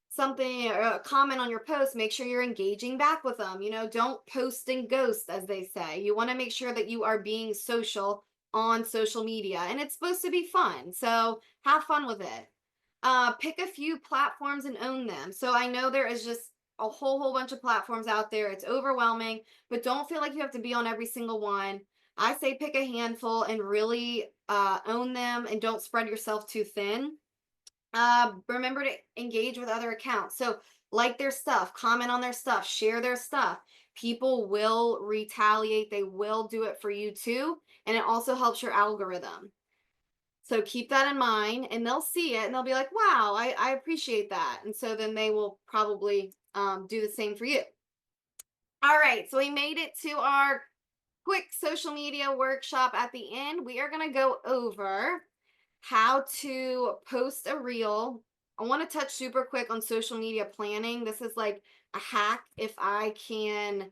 A: something or a comment on your post, make sure you're engaging back with them. Don't post and ghost, as they say. You want to make sure that you are being social on social media, and it's supposed to be fun. So have fun with it. Pick a few platforms and own them. So I know there is just a whole bunch of platforms out there. It's overwhelming, but don't feel like you have to be on every single one. I say pick a handful and really own them, and don't spread yourself too thin. Remember to engage with other accounts. So like their stuff, comment on their stuff, share their stuff. People will retaliate. They will do it for you too. And it also helps your algorithm. So keep that in mind, and they'll see it and they'll be like, wow, I appreciate that. And so then they will probably do the same for you. All right. So we made it to our quick social media workshop at the end. We are going to go over how to post a reel. I want to touch super quick on social media planning. This is like a hack if I can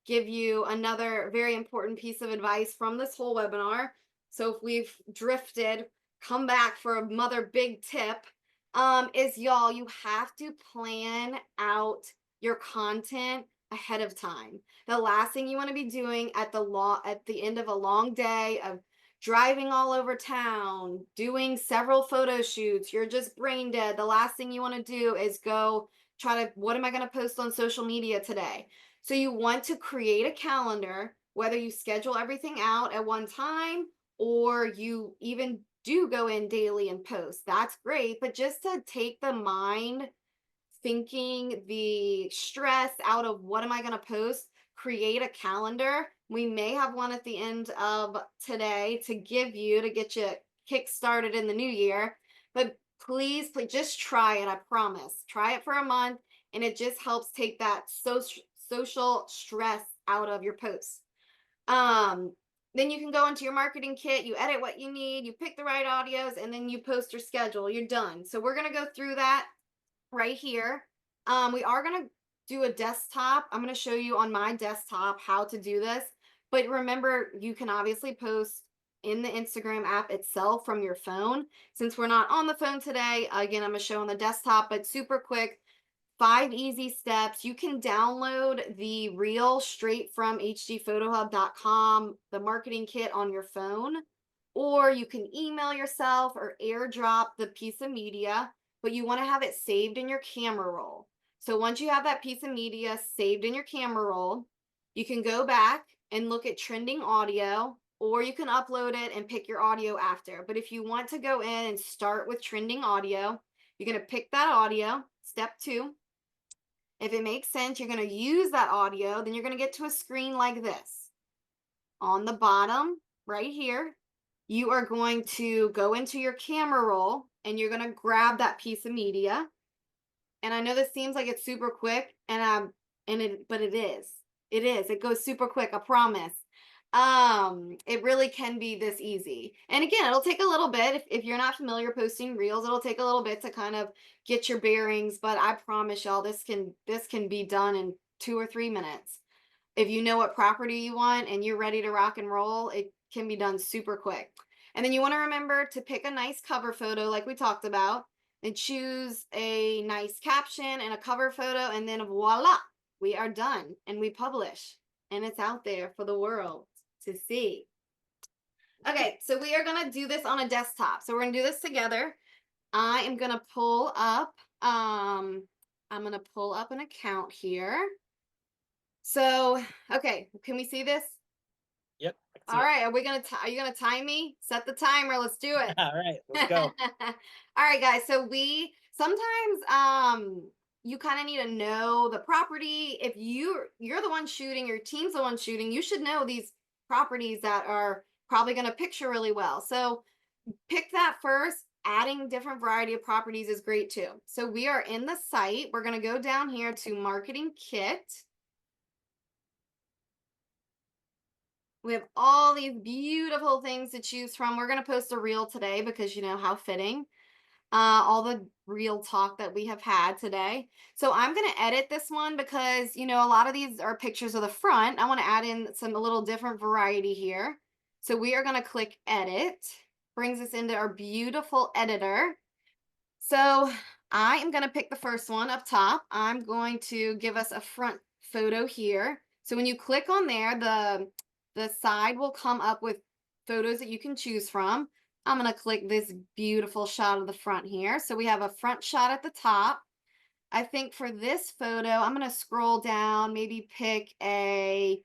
A: give you another very important piece of advice from this whole webinar. So if we've drifted, come back for another big tip. Is y'all, you have to plan out your content ahead of time. The last thing you want to be doing at the end of a long day of driving all over town, doing several photo shoots, you're just brain dead. The last thing you want to do is go try to, what am I going to post on social media today? So you want to create a calendar, whether you schedule everything out at one time or you even do go in daily and post. That's great, but just to take the mind thinking the stress out of what am I going to post, create a calendar. We may have one at the end of today to give you to get you kick started in the new year. But please just try it. I promise. Try it for a month, and it just helps take that social stress out of your posts. Um, then you can go into your marketing kit, you edit what you need, you pick the right audios, and then you post your schedule. You're done. So we're going to go through that right here. We are going to do a desktop. I'm going to show you on my desktop how to do this. But remember, you can obviously post in the Instagram app itself from your phone. Since we're not on the phone today, again, I'm going to show on the desktop, but super quick. 5 easy steps. You can download the reel straight from hdphotohub.com, the marketing kit on your phone, or you can email yourself or airdrop the piece of media, but you want to have it saved in your camera roll. So once you have that piece of media saved in your camera roll, you can go back and look at trending audio, or you can upload it and pick your audio after. But if you want to go in and start with trending audio, you're going to pick that audio, step 2. If it makes sense, you're going to use that audio, then you're going to get to a screen like this. On the bottom, right here, you are going to go into your camera roll and you're going to grab that piece of media. And I know this seems like it's super quick, but it is. It is. It goes super quick, I promise. It really can be this easy. And again, it'll take a little bit. If you're not familiar posting reels, it'll take a little bit to kind of get your bearings, but I promise y'all this can be done in 2 or 3 minutes. If you know what property you want and you're ready to rock and roll, it can be done super quick. And then you want to remember to pick a nice cover photo like we talked about and choose a nice caption and a cover photo, and then voila, we are done and we publish and it's out there for the world to see. Okay, so we are going to do this on a desktop. So we're going to do this together. I am going to pull up I'm going to pull up an account here. So, okay, can we see this?
B: Yep, I can see
A: All
B: it.
A: right, are you gonna time me? Set the timer, let's do it.
B: All right, let's go.
A: All right, guys. So we sometimes you kind of need to know the property. If you're the one shooting, your team's the one shooting, you should know these properties that are probably gonna picture really well. So pick that first. Adding different variety of properties is great too. So we are in the site. We're gonna go down here to marketing kit. We have all these beautiful things to choose from. We're going to post a reel today because you know how fitting. All the real talk that we have had today. So I'm going to edit this one because, you know, a lot of these are pictures of the front. I want to add in a little different variety here. So we are going to click edit. Brings us into our beautiful editor. So I am going to pick the first one up top. I'm going to give us a front photo here. So when you click on there, the side will come up with photos that you can choose from. I'm going to click this beautiful shot of the front here. So we have a front shot at the top. I think for this photo, I'm going to scroll down, maybe pick a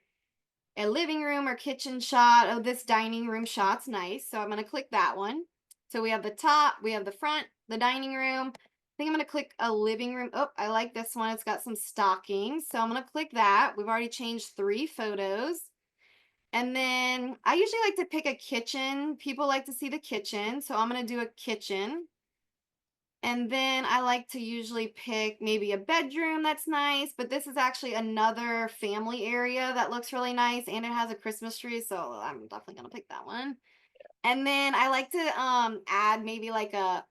A: living room or kitchen shot. Oh, this dining room shot's nice. So I'm going to click that one. So we have the top, we have the front, the dining room. I think I'm going to click a living room. Oh, I like this one. It's got some stockings. So I'm going to click that. We've already changed 3 photos. And then I usually like to pick a kitchen. People like to see the kitchen. So I'm going to do a kitchen. And then I like to usually pick maybe a bedroom that's nice, but this is actually another family area that looks really nice and it has a Christmas tree, so I'm definitely gonna pick that one. And then I like to add maybe like oh,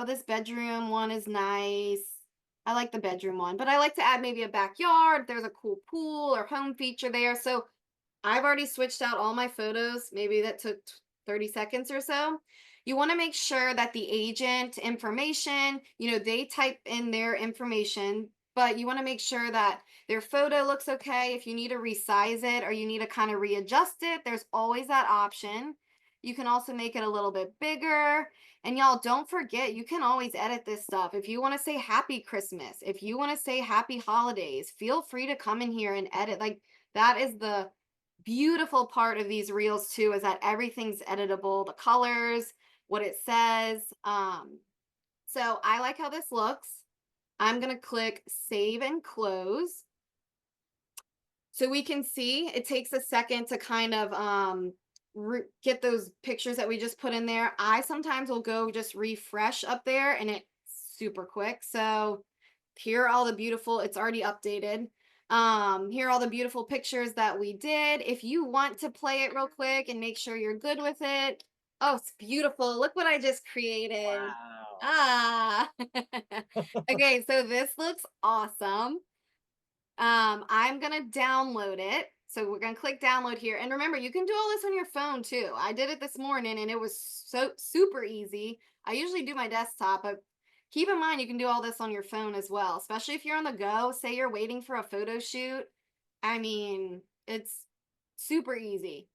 A: this bedroom one is nice. I like the bedroom one, but I like to add maybe a backyard. There's a cool pool or home feature there. So I've already switched out all my photos. Maybe that took 30 seconds or so. You want to make sure that the agent information, you know, they type in their information, but you want to make sure that their photo looks okay. If you need to resize it or you need to kind of readjust it, there's always that option. You can also make it a little bit bigger. And y'all, don't forget, you can always edit this stuff. If you want to say happy Christmas, if you want to say happy holidays, feel free to come in here and edit. Like, that is the beautiful part of these reels too, is that everything's editable, the colors, what it says. So I like how this looks. I'm going to click save and close. So we can see it takes a second to kind of get those pictures that we just put in there. I sometimes will go just refresh up there and it's super quick. So here are all the beautiful, it's already updated. Here are all the beautiful pictures that we did. If you want to play it real quick and make sure you're good with it. Oh, it's beautiful. Look what I just created.
B: Wow.
A: Ah. Okay, so this looks awesome. I'm gonna download it. So we're gonna click download here. And remember, you can do all this on your phone too. I did it this morning and it was so super easy. I usually do my desktop, but keep in mind you can do all this on your phone as well, especially if you're on the go. Say you're waiting for a photo shoot. I mean, it's super easy.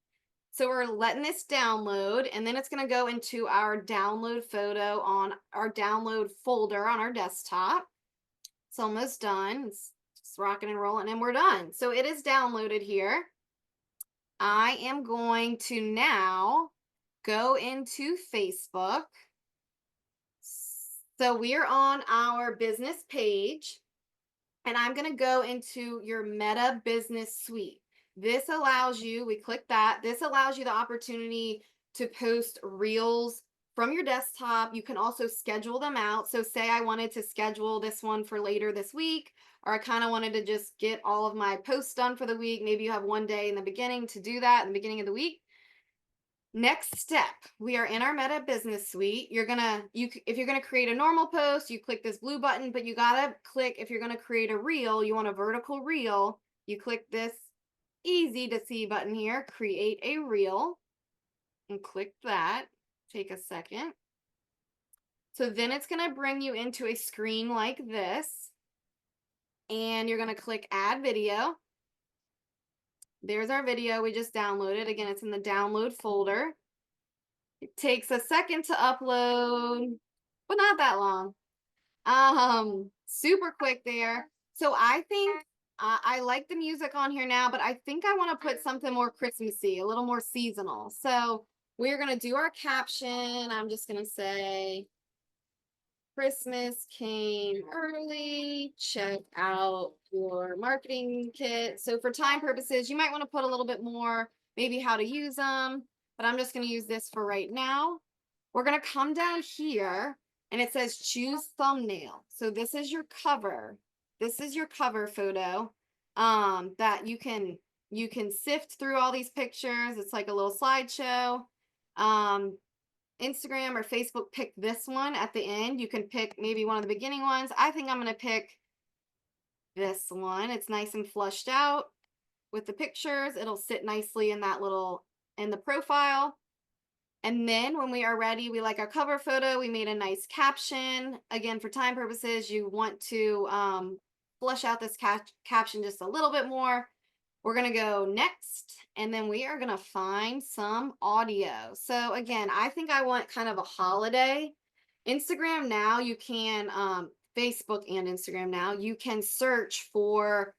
A: So we're letting this download, and then it's gonna go into our download photo on our download folder on our desktop. It's almost done. It's just rocking and rolling, and we're done. So it is downloaded here. I am going to now go into Facebook. So we're on our business page, and I'm going to go into your Meta Business Suite. This allows you, we click that, this allows you the opportunity to post reels from your desktop. You can also schedule them out. So say I wanted to schedule this one for later this week, or I kind of wanted to just get all of my posts done for the week. Maybe you have one day in the beginning to do that in the beginning of the week. Next step, we are in our Meta Business Suite. If you're gonna create a normal post, you click this blue button, but you gotta click, if you're gonna create a reel, you want a vertical reel, you click this easy to see button here, create a reel, and click that. Take a second. So then it's gonna bring you into a screen like this, and you're gonna click add video. There's our video we just downloaded. Again, it's in the download folder. It takes a second to upload, but not that long. Super quick there. So I think I like the music on here now, but I think I want to put something more Christmassy, a little more seasonal. So we're going to do our caption. I'm just going to say, Christmas came early. Check out your marketing kit. So for time purposes, you might want to put a little bit more, maybe how to use them, but I'm just going to use this for right now. We're going to come down here and it says choose thumbnail. So this is your cover. This is your cover photo that you can sift through all these pictures. It's like a little slideshow. Instagram or Facebook pick this one at the end. You can pick maybe one of the beginning ones. I think I'm going to pick this one. It's nice and flushed out with the pictures. It'll sit nicely in that little, in the profile. And then when we are ready, we like our cover photo. We made a nice caption. Again, for time purposes, you want to flush out this caption just a little bit more. We're going to go next, and then we are going to find some audio. So again, I think I want kind of a holiday. Instagram now, you can, Facebook and Instagram now, you can search for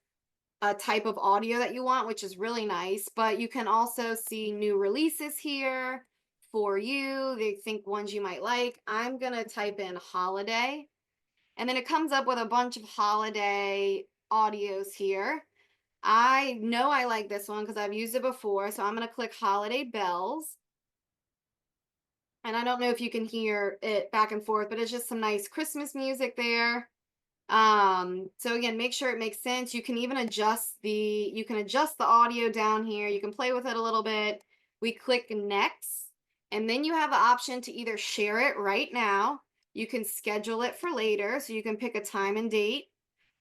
A: a type of audio that you want, which is really nice, but you can also see new releases here for you. They think ones you might like. I'm going to type in holiday, and then it comes up with a bunch of holiday audios here. I know I like this one because I've used it before. So I'm going to click holiday bells. And I don't know if you can hear it back and forth, but it's just some nice Christmas music there. So again, make sure it makes sense. You can even adjust the audio down here. You can play with it a little bit. We click next, and then you have the option to either share it right now. You can schedule it for later. So you can pick a time and date,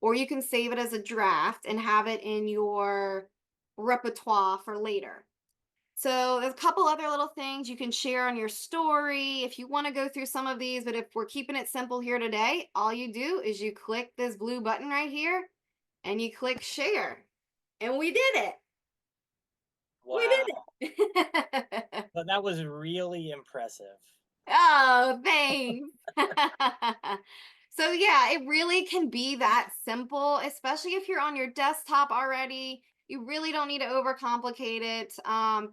A: or you can save it as a draft and have it in your repertoire for later. So there's a couple other little things you can share on your story if you want to go through some of these, but if we're keeping it simple here today, all you do is you click this blue button right here and you click share. And we did it. We
B: Wow.
A: did it.
B: But that was really impressive.
A: Oh, thanks. So yeah, it really can be that simple, especially if you're on your desktop already. You really don't need to overcomplicate it.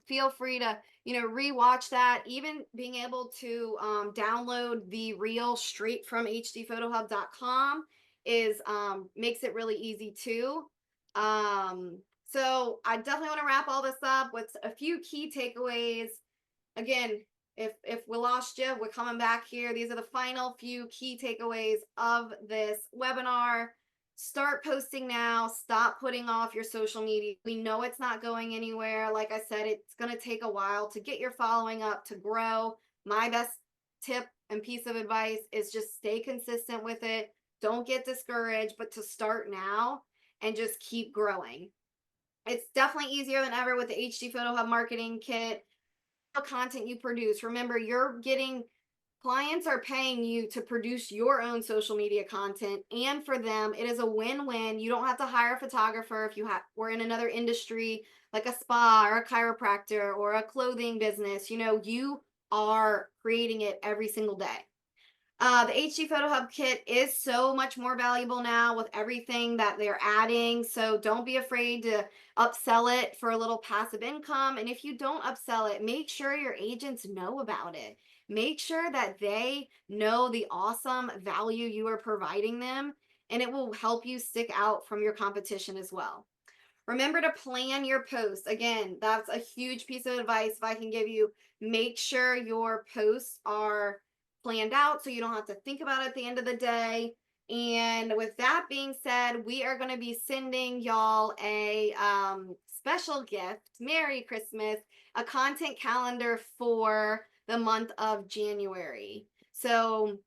A: Feel free to, rewatch that. Even being able to download the reel straight from hdphotohub.com is makes it really easy too. So I definitely want to wrap all this up with a few key takeaways. Again, if we lost you, we're coming back here. These are the final few key takeaways of this webinar. Start posting now. Stop putting off your social media. We know it's not going anywhere. Like I said, it's going to take a while to get your following up, to grow. My best tip and piece of advice is just stay consistent with it. Don't get discouraged, but to start now and just keep growing. It's definitely easier than ever with the HD Photo Hub Marketing Kit. Content you produce. Remember, clients are paying you to produce your own social media content, and for them it is a win-win. You don't have to hire a photographer if we're in another industry like a spa or a chiropractor or a clothing business. You are creating it every single day. The HD Photo Hub kit is so much more valuable now with everything that they're adding. So don't be afraid to upsell it for a little passive income. And if you don't upsell it, make sure your agents know about it. Make sure that they know the awesome value you are providing them, and it will help you stick out from your competition as well. Remember to plan your posts. Again, that's a huge piece of advice if I can give you. Make sure your posts are planned out so you don't have to think about it at the end of the day. And with that being said, we are going to be sending y'all a special gift. Merry Christmas, a content calendar for the month of January. So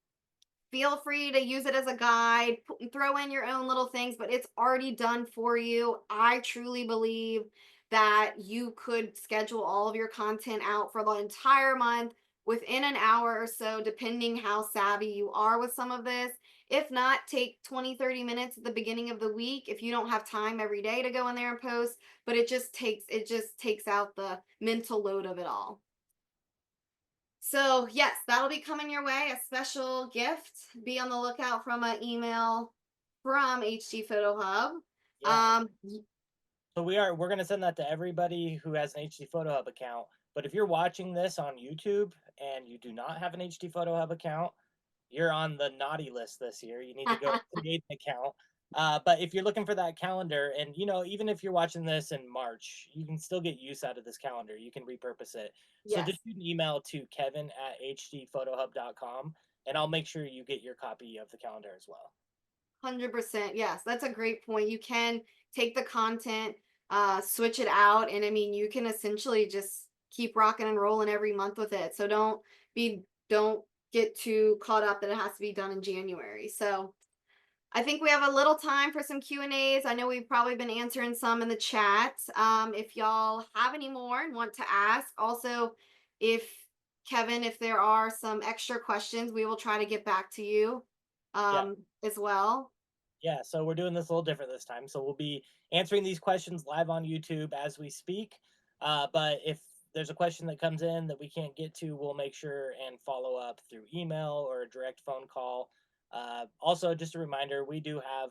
A: feel free to use it as a guide, throw in your own little things, but it's already done for you. I truly believe that you could schedule all of your content out for the entire month within an hour or so, depending how savvy you are with some of this. If not, take 20, 30 minutes at the beginning of the week if you don't have time every day to go in there and post, but it just takes out the mental load of it all. So yes, that'll be coming your way, a special gift. Be on the lookout from an email from HD Photo Hub.
B: Yeah. So we're gonna send that to everybody who has an HD Photo Hub account. But if you're watching this on YouTube and you do not have an HD Photo Hub account, you're on the naughty list this year. You need to go create an account. But if you're looking for that calendar, and even if you're watching this in March, you can still get use out of this calendar. You can repurpose it. So
A: Yes,
B: just shoot an email to kevin@hdphotohub.com, and I'll make sure you get your copy of the calendar as well.
A: 100%. Yes, that's a great point. You can take the content, switch it out, and I mean, you can essentially just keep rocking and rolling every month with it. So don't get too caught up that it has to be done in January. So I think we have a little time for some Q&As. I know we've probably been answering some in the chat. If y'all have any more and want to ask, also, if Kevin, if there are some extra questions, we will try to get back to you
B: Yeah.
A: as well.
B: Yeah, so we're doing this a little different this time. So we'll be answering these questions live on YouTube as we speak. But if there's a question that comes in that we can't get to, we'll make sure and follow up through email or a direct phone call. Also, just a reminder, we do have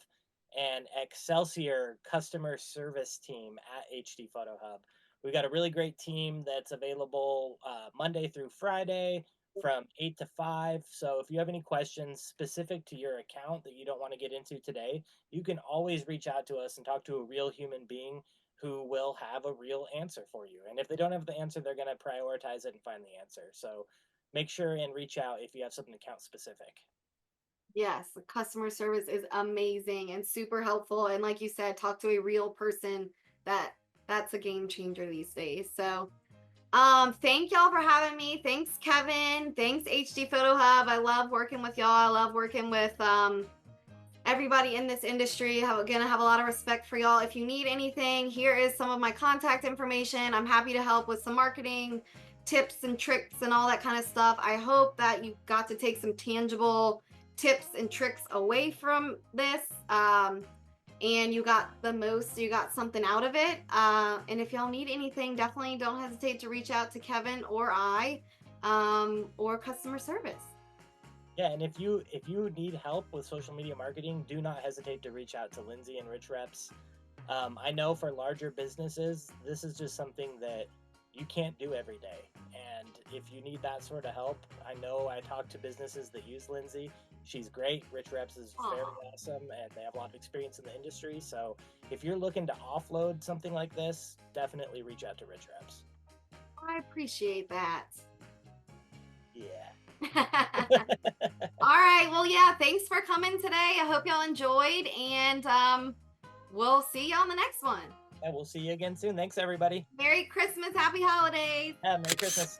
B: an Excelsior customer service team at HD Photo Hub. We've got a really great team that's available Monday through Friday from 8 to 5. So if you have any questions specific to your account that you don't want to get into today, you can always reach out to us and talk to a real human being who will have a real answer for you. And if they don't have the answer, they're going to prioritize it and find the answer. So make sure and reach out if you have something account specific.
A: Yes, the customer service is amazing and super helpful. And like you said, talk to a real person. That's a game changer these days. So thank y'all for having me. Thanks, Kevin. Thanks, HD Photo Hub. I love working with y'all. I love working with everybody in this industry. Gonna have a lot of respect for y'all. If you need anything, here is some of my contact information. I'm happy to help with some marketing tips and tricks and all that kind of stuff. I hope that you got to take some tangible tips and tricks away from this. And you got something out of it. And if y'all need anything, definitely don't hesitate to reach out to Kevin or I, or customer service.
B: Yeah, and if you need help with social media marketing, do not hesitate to reach out to Lindsay and Rich Reps. I know for larger businesses, this is just something that you can't do every day. And if you need that sort of help, I know I talk to businesses that use Lindsay. She's great. Rich Reps is very awesome, and they have a lot of experience in the industry. So if you're looking to offload something like this, definitely reach out to Rich Reps.
A: I appreciate that.
B: Yeah.
A: All right. Well, yeah, thanks for coming today. I hope y'all enjoyed, and we'll see you on the next one.
B: And we'll see you again soon. Thanks, everybody.
A: Merry Christmas. Happy holidays.
B: Yeah, Merry Christmas.